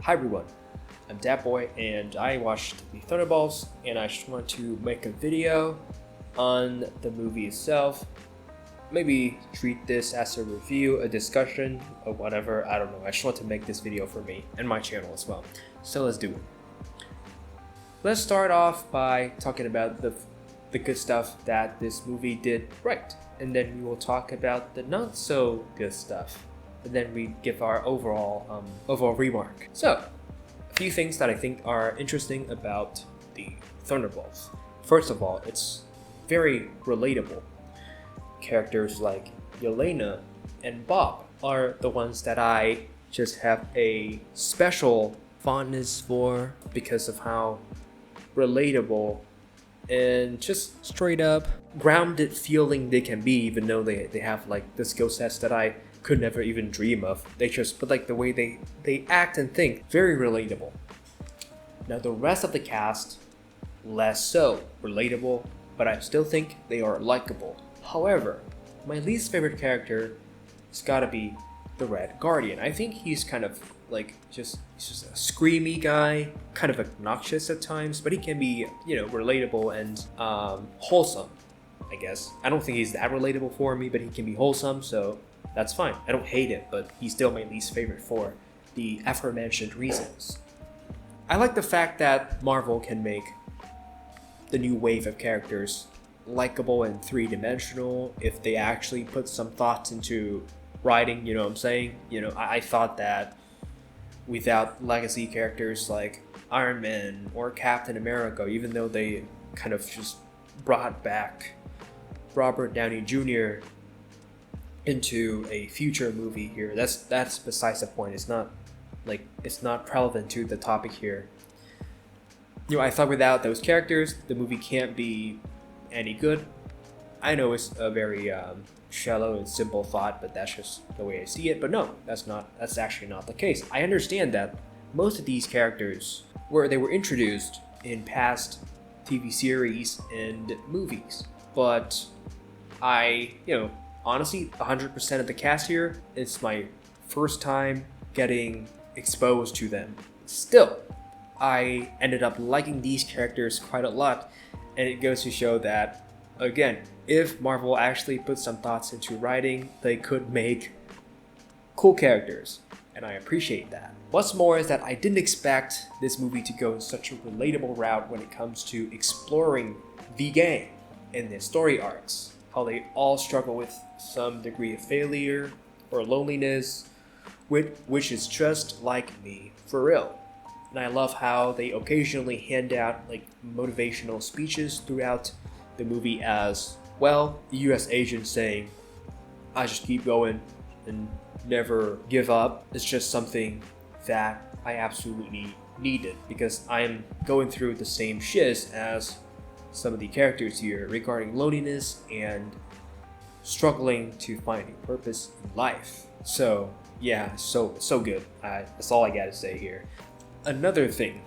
Hi everyone, I'm Dat Boy and I watched the Thunderbolts and I just want to make a video on the movie itself. Maybe treat this as a review, a discussion, or whatever, I don't know. I just want to make this video for me and my channel as well. So let's do it. Let's start off by talking about the good stuff that this movie did right. And then we will talk about the not so good stuff. And then we give our overall remark. So, a few things that I think are interesting about the Thunderbolts. First of all, it's very relatable. Characters like Yelena and Bob are the ones that I just have a special fondness for because of how relatable and just straight up grounded feeling they can be, even though they have like the skill sets that I could never even dream of. But like the way they act and think, very relatable. Now the rest of the cast, less so relatable, but I still think they are likable. However, my least favorite character has gotta be the Red Guardian. I think he's kind of like he's just a screamy guy, kind of obnoxious at times, but he can be, relatable and wholesome, I guess. I don't think he's that relatable for me, but he can be wholesome, so that's fine. I don't hate it, but he's still my least favorite for the aforementioned reasons. I like the fact that Marvel can make the new wave of characters likable and three-dimensional if they actually put some thoughts into writing, you know what I'm saying? I thought that without legacy characters like Iron Man or Captain America, even though they kind of just brought back Robert Downey Jr. into a future movie here, that's besides the point. It's not relevant to the topic here. I thought without those characters, the movie can't be any good. I know it's a very shallow and simple thought, but that's just the way I see it. But no, that's actually not the case. I understand that most of these characters they were introduced in past TV series and movies, but honestly, 100% of the cast here, it's my first time getting exposed to them. Still, I ended up liking these characters quite a lot, and it goes to show that, again, if Marvel actually put some thoughts into writing, they could make cool characters, and I appreciate that. What's more is that I didn't expect this movie to go such a relatable route when it comes to exploring the gang and their story arcs, how they all struggle with some degree of failure or loneliness, which is just like me, for real. And I love how they occasionally hand out like motivational speeches throughout the movie as, well, the US agent saying, I just keep going and never give up. It's just something that I absolutely needed because I'm going through the same shiz as some of the characters here regarding loneliness and struggling to find a purpose in life. So yeah, so good. That's all I gotta say here. Another thing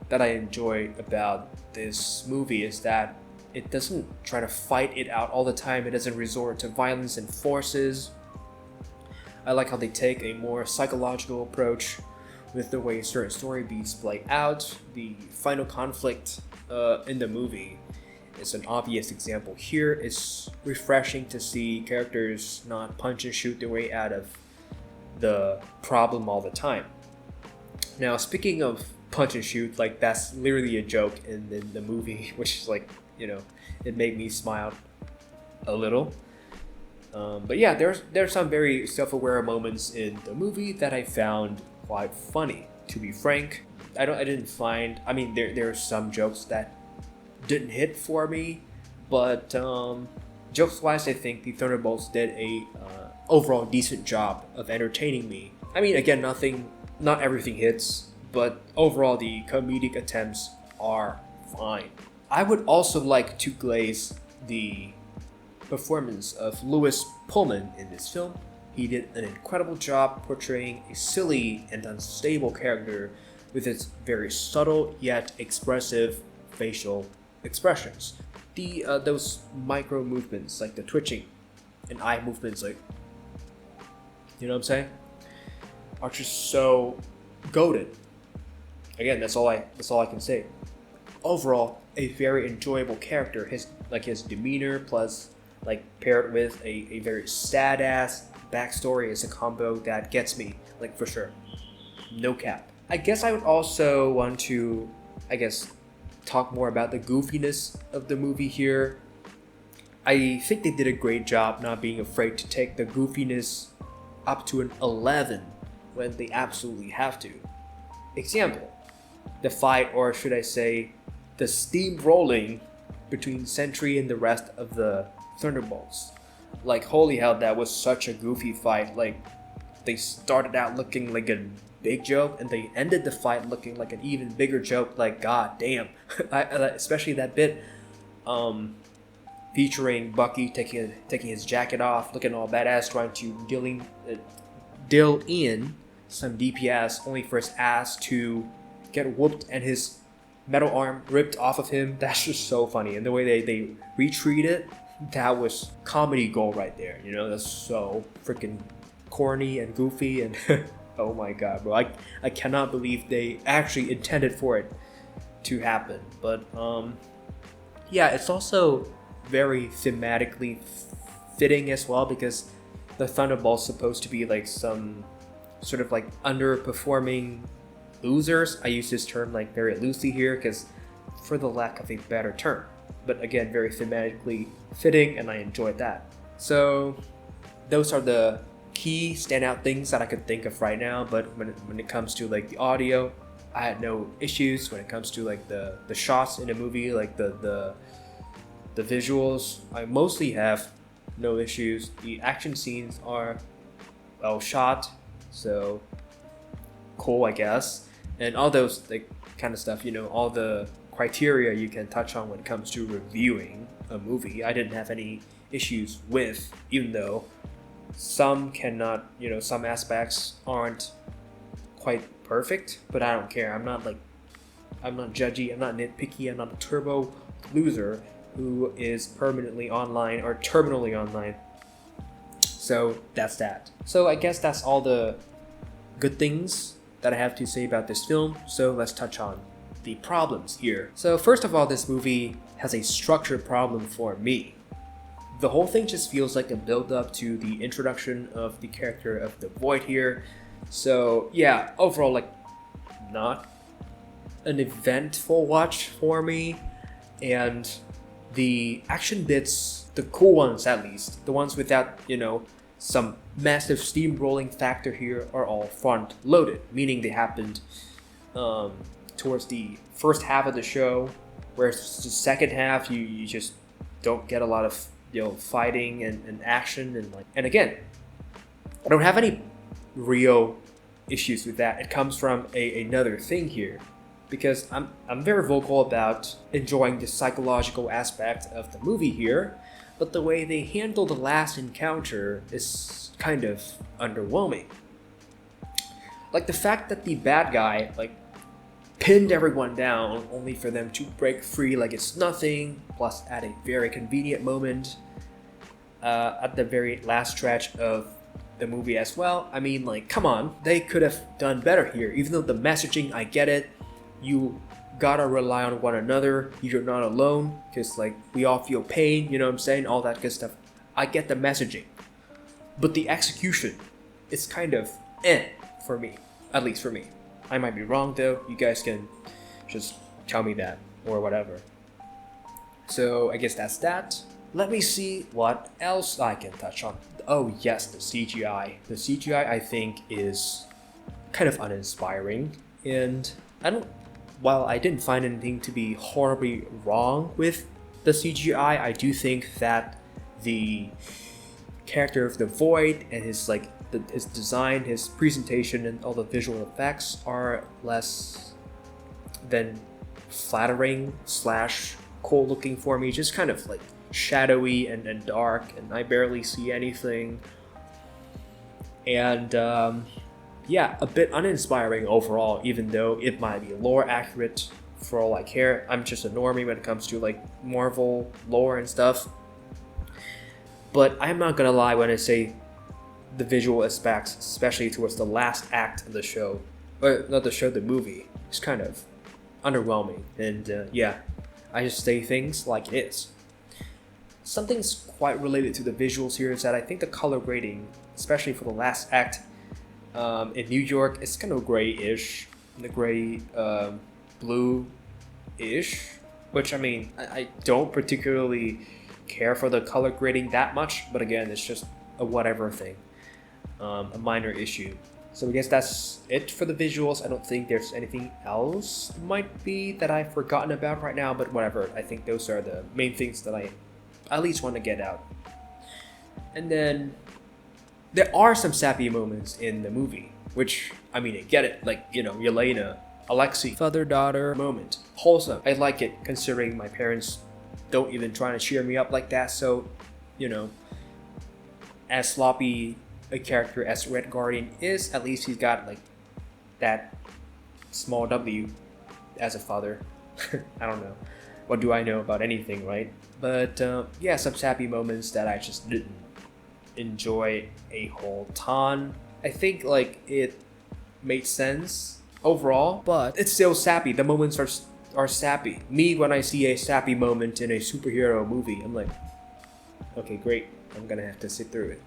that I enjoy about this movie is that it doesn't try to fight it out all the time. It doesn't resort to violence and forces. I like how they take a more psychological approach with the way certain story beats play out. The final conflict in the movie is an obvious example here. It's refreshing to see characters not punch and shoot their way out of the problem all the time. Now, speaking of punch and shoot, like that's literally a joke in the movie, which is like, it made me smile a little. But yeah, there's some very self-aware moments in the movie that I found quite funny. To be frank, I didn't find. I mean, there are some jokes that didn't hit for me, but jokes-wise, I think the Thunderbolts did a overall decent job of entertaining me. I mean, again, not everything hits, but overall the comedic attempts are fine. I would also like to glaze the performance of Louis Pullman in this film. He did an incredible job portraying a silly and unstable character with its very subtle yet expressive facial expressions. Those micro movements, like the twitching and eye movements, like, you know what I'm saying, are just so goated. again, that's all I can say. Overall, a very enjoyable character. His demeanor plus like paired with a very sad ass backstory is a combo that gets me, like, for sure. No cap. I guess I would also want to, talk more about the goofiness of the movie here. I think they did a great job not being afraid to take the goofiness up to an 11 when they absolutely have to. Example, the fight, or should I say, the steamrolling between Sentry and the rest of the Thunderbolts. Like, holy hell, that was such a goofy fight. Like, they started out looking like a big joke, and they ended the fight looking like an even bigger joke. Like, god damn. Especially that bit featuring Bucky taking his jacket off, looking all badass, trying to deal in some DPS, only for his ass to get whooped and his metal arm ripped off of him. That's just so funny. And the way they retreated, that was comedy gold right there. You know, that's so freaking corny and goofy, and oh my god, bro. I cannot believe they actually intended for it to happen. But yeah, it's also very thematically fitting as well, because the Thunderbolts supposed to be like some sort of like underperforming losers. I use this term like very loosely here because for the lack of a better term, but again, very thematically fitting, and I enjoyed that. So those are the key standout things that I could think of right now. But when it comes to like the audio, I had no issues. When it comes to like the shots in the movie, like the visuals, I mostly have no issues. The action scenes are well shot, so cool, I guess. And all those like kind of stuff, you know, all the criteria you can touch on when it comes to reviewing a movie, I didn't have any issues with, even though some cannot, you know, some aspects aren't quite perfect, but I don't care. I'm not judgy, I'm not nitpicky, I'm not a turbo loser who is permanently online or terminally online. So that's that. So I guess that's all the good things that I have to say about this film. So let's touch on the problems here. So first of all, this movie has a structure problem for me. The whole thing just feels like a build-up to the introduction of the character of the Void here. So yeah, overall, like, not an eventful watch for me. And the action bits, the cool ones at least, the ones without, you know, some massive steamrolling factor here, are all front loaded, meaning they happened towards the first half of the show, whereas the second half you just don't get a lot of, you know, fighting and action, and again, I don't have any real issues with that. It comes from another thing here, because I'm very vocal about enjoying the psychological aspect of the movie here, but the way they handle the last encounter is kind of underwhelming. Like the fact that the bad guy like pinned everyone down only for them to break free like it's nothing, plus at a very convenient moment at the very last stretch of the movie as well. I mean, like, come on, they could have done better here. Even though the messaging, I get it, you gotta rely on one another, you're not alone, because like we all feel pain, you know what I'm saying, all that good stuff. I get the messaging, but the execution is kind of for me, at least for me. I might be wrong though, you guys can just tell me that or whatever. So I guess that's that. Let me see what else I can touch on. Oh yes, the CGI. The CGI I think is kind of uninspiring, and while I didn't find anything to be horribly wrong with the CGI, I do think that the character of the Void and his his design, his presentation, and all the visual effects are less than flattering / cool looking for me. Just kind of like shadowy and dark, and I barely see anything. And yeah, a bit uninspiring overall, even though it might be lore accurate for all I care. I'm just a normie when it comes to like Marvel lore and stuff. But I'm not gonna lie when I say the visual aspects, especially towards the last act of the show, not the show, the movie, is kind of underwhelming. And yeah, I just say things like it is. Something's quite related to the visuals here is that I think the color grading, especially for the last act in New York, it's kind of grayish, the gray blue-ish, which I mean, I don't particularly care for the color grading that much, but again, it's just a whatever thing, a minor issue. So I guess that's it for the visuals. I don't think there's anything else might be that I've forgotten about right now, but whatever. I think those are the main things that I at least want to get out. And then there are some sappy moments in the movie, which, I mean, I get it, like, you know, Yelena, Alexei, father-daughter moment. Wholesome. I like it considering my parents don't even try to cheer me up like that, so, you know, as sloppy a character as Red Guardian is, at least he's got, like, that small W as a father. I don't know. What do I know about anything, right? But yeah, some sappy moments that I just didn't enjoy a whole ton. I think like it made sense overall, but it's still sappy. The moments are sappy. Me, when I see a sappy moment in a superhero movie, I'm like, okay, great. I'm gonna have to sit through it.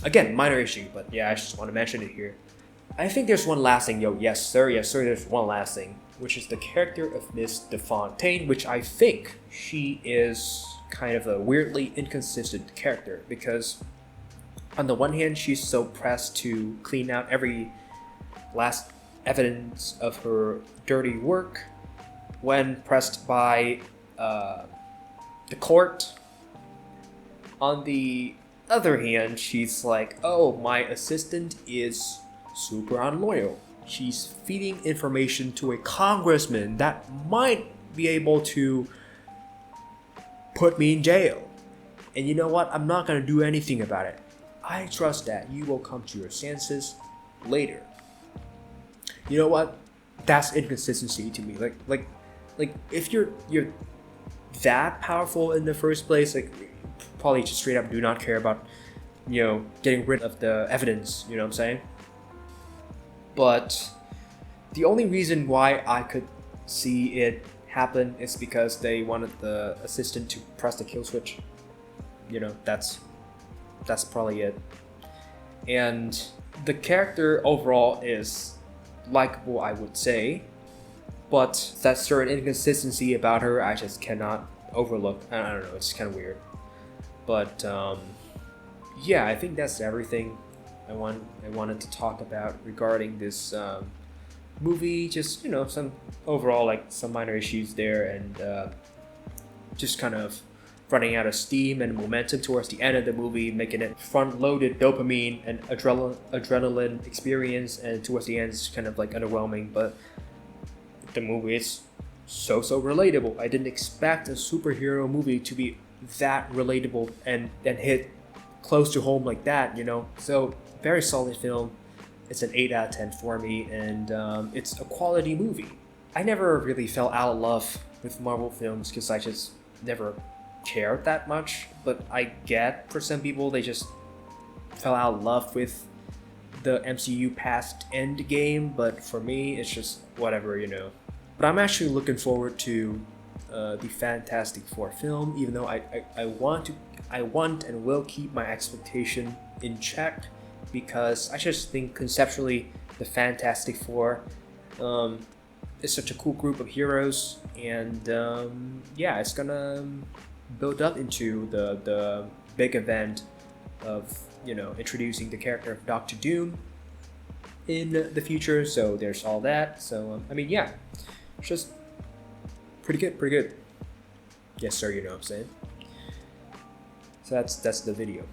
Again, minor issue, but yeah, I just want to mention it here. I think there's one last thing, yes sir, there's one last thing, which is the character of Miss DeFontaine, which I think she is kind of a weirdly inconsistent character, because on the one hand, she's so pressed to clean out every last evidence of her dirty work when pressed by the court. On the other hand, she's like, oh, my assistant is super unloyal. She's feeding information to a congressman that might be able to put me in jail. And you know what? I'm not gonna do anything about it. I trust that you will come to your senses later. You know what? That's inconsistency to me. Like if you're that powerful in the first place, like probably just straight up do not care about, you know, getting rid of the evidence, you know what I'm saying? But the only reason why I could see it happen is because they wanted the assistant to press the kill switch. You know, that's probably it. And the character overall is likable, I would say, but that certain inconsistency about her I just cannot overlook. I don't know, it's kind of weird. But yeah, I think that's everything I wanted to talk about regarding this movie. Just, you know, some overall, like, some minor issues there, and just kind of running out of steam and momentum towards the end of the movie, making it front-loaded dopamine and adrenaline experience, and towards the end it's kind of like underwhelming. But the movie is so relatable. I didn't expect a superhero movie to be that relatable and hit close to home like that, you know. So very solid film. It's an 8 out of 10 for me, and it's a quality movie. I never really fell out of love with Marvel films because I just never cared that much, but I get for some people they just fell out of love with the MCU past Endgame, but for me it's just whatever, you know. But I'm actually looking forward to the Fantastic Four film, even though I want and will keep my expectation in check, because I just think conceptually the Fantastic Four is such a cool group of heroes, and yeah, it's gonna build up into the big event of, you know, introducing the character of Doctor Doom in the future. So there's all that. So I mean, yeah, it's just pretty good. Yes sir, you know what I'm saying. So that's the video,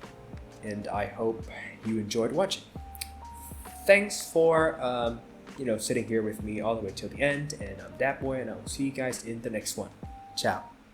and I hope you enjoyed watching. Thanks for you know, sitting here with me all the way till the end, and I'm Dat Boy, and I will see you guys in the next one. Ciao.